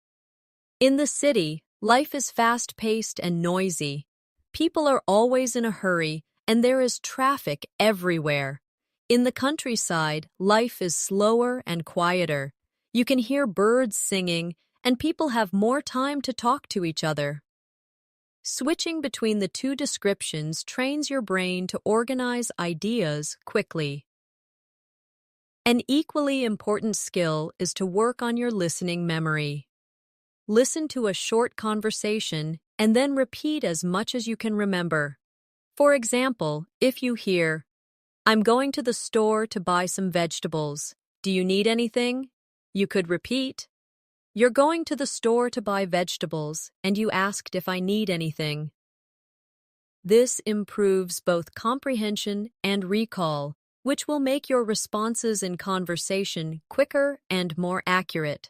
in the city, life is fast-paced and noisy. People are always in a hurry, and there is traffic everywhere. In the countryside, life is slower and quieter. You can hear birds singing, and people have more time to talk to each other. Switching between the 2 descriptions trains your brain to organize ideas quickly. An equally important skill is to work on your listening memory. Listen to a short conversation and then repeat as much as you can remember. For example, if you hear, "I'm going to the store to buy some vegetables. Do you need anything?" You could repeat, "You're going to the store to buy vegetables, and you asked if I need anything." This improves both comprehension and recall, which will make your responses in conversation quicker and more accurate.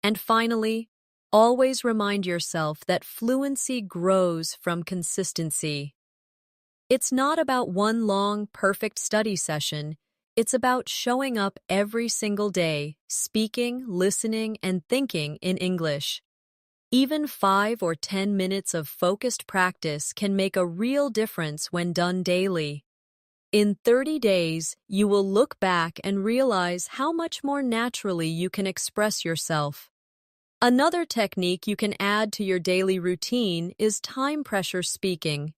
And finally, always remind yourself that fluency grows from consistency. It's not about one long, perfect study session. It's about showing up every single day, speaking, listening, and thinking in English. Even 5 or 10 minutes of focused practice can make a real difference when done daily. In 30 days, you will look back and realize how much more naturally you can express yourself. Another technique you can add to your daily routine is time pressure speaking.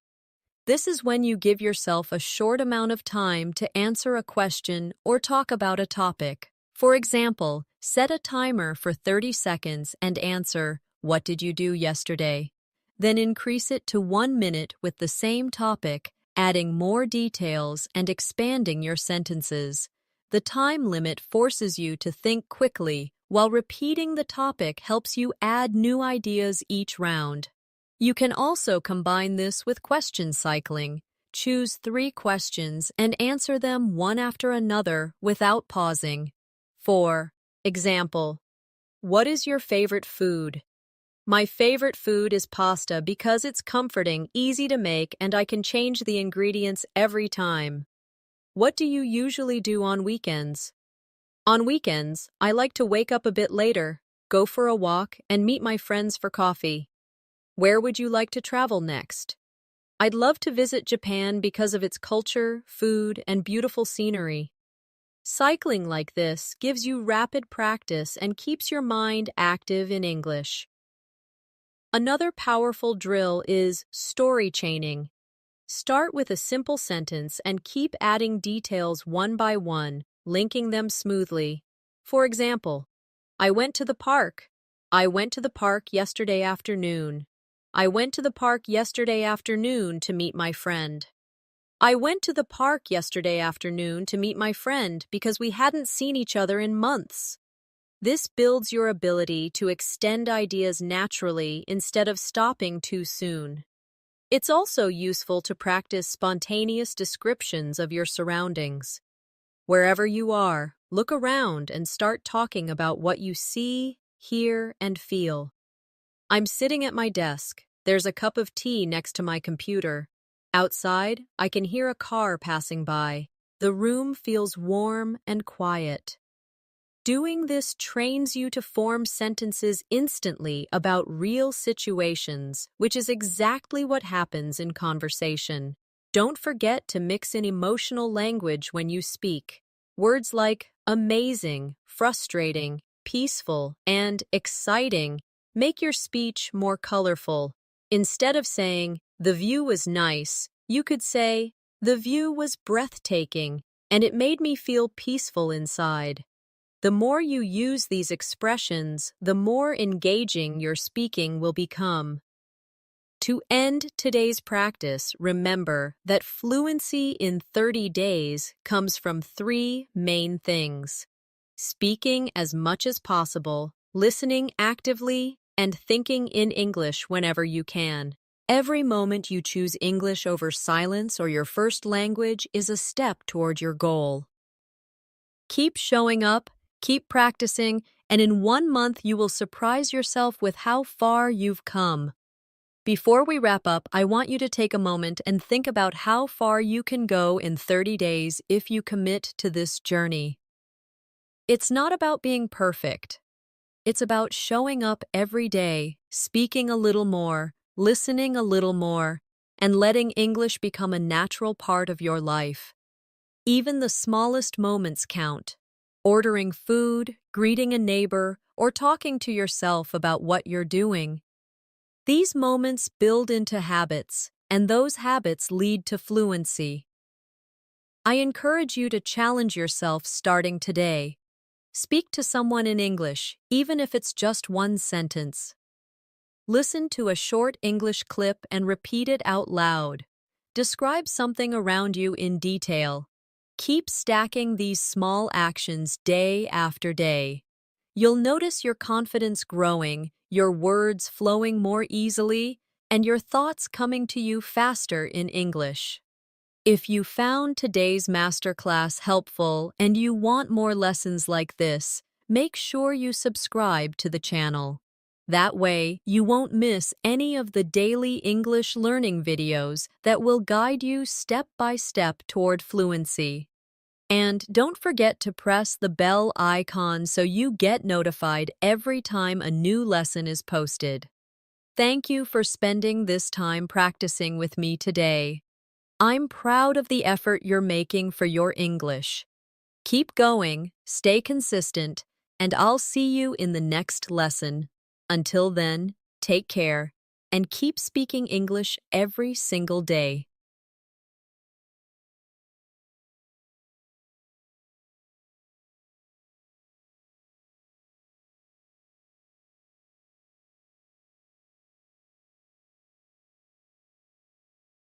This is when you give yourself a short amount of time to answer a question or talk about a topic. For example, set a timer for 30 seconds and answer, "What did you do yesterday?" Then increase it to 1 minute with the same topic, adding more details and expanding your sentences. The time limit forces you to think quickly, while repeating the topic helps you add new ideas each round. You can also combine this with question cycling. Choose 3 questions and answer them one after another without pausing. For example, what is your favorite food? My favorite food is pasta because it's comforting, easy to make, and I can change the ingredients every time. What do you usually do on weekends? On weekends, I like to wake up a bit later, go for a walk, and meet my friends for coffee. Where would you like to travel next? I'd love to visit Japan because of its culture, food, and beautiful scenery. Cycling like this gives you rapid practice and keeps your mind active in English. Another powerful drill is story chaining. Start with a simple sentence and keep adding details one by one, linking them smoothly. For example, I went to the park. I went to the park yesterday afternoon. I went to the park yesterday afternoon to meet my friend. I went to the park yesterday afternoon to meet my friend because we hadn't seen each other in months. This builds your ability to extend ideas naturally instead of stopping too soon. It's also useful to practice spontaneous descriptions of your surroundings. Wherever you are, look around and start talking about what you see, hear, and feel. I'm sitting at my desk. There's a cup of tea next to my computer. Outside, I can hear a car passing by. The room feels warm and quiet. Doing this trains you to form sentences instantly about real situations, which is exactly what happens in conversation. Don't forget to mix in emotional language when you speak. Words like amazing, frustrating, peaceful, and exciting make your speech more colorful. Instead of saying, "The view was nice," you could say, "The view was breathtaking, and it made me feel peaceful inside." The more you use these expressions, the more engaging your speaking will become. To end today's practice, remember that fluency in 30 days comes from 3 main things: speaking as much as possible, listening actively, and thinking in English whenever you can. Every moment you choose English over silence or your first language is a step toward your goal. Keep showing up, keep practicing, and in 1 month you will surprise yourself with how far you've come. Before we wrap up, I want you to take a moment and think about how far you can go in 30 days if you commit to this journey. It's not about being perfect. It's about showing up every day, speaking a little more, listening a little more, and letting English become a natural part of your life. Even the smallest moments count. Ordering food, greeting a neighbor, or talking to yourself about what you're doing. These moments build into habits, and those habits lead to fluency. I encourage you to challenge yourself starting today. Speak to someone in English, even if it's just one sentence. Listen to a short English clip and repeat it out loud. Describe something around you in detail. Keep stacking these small actions day after day. You'll notice your confidence growing, your words flowing more easily, and your thoughts coming to you faster in English. If you found today's masterclass helpful and you want more lessons like this, make sure you subscribe to the channel. That way, you won't miss any of the daily English learning videos that will guide you step by step toward fluency. And don't forget to press the bell icon so you get notified every time a new lesson is posted. Thank you for spending this time practicing with me today. I'm proud of the effort you're making for your English. Keep going, stay consistent, and I'll see you in the next lesson. Until then, take care and keep speaking English every single day.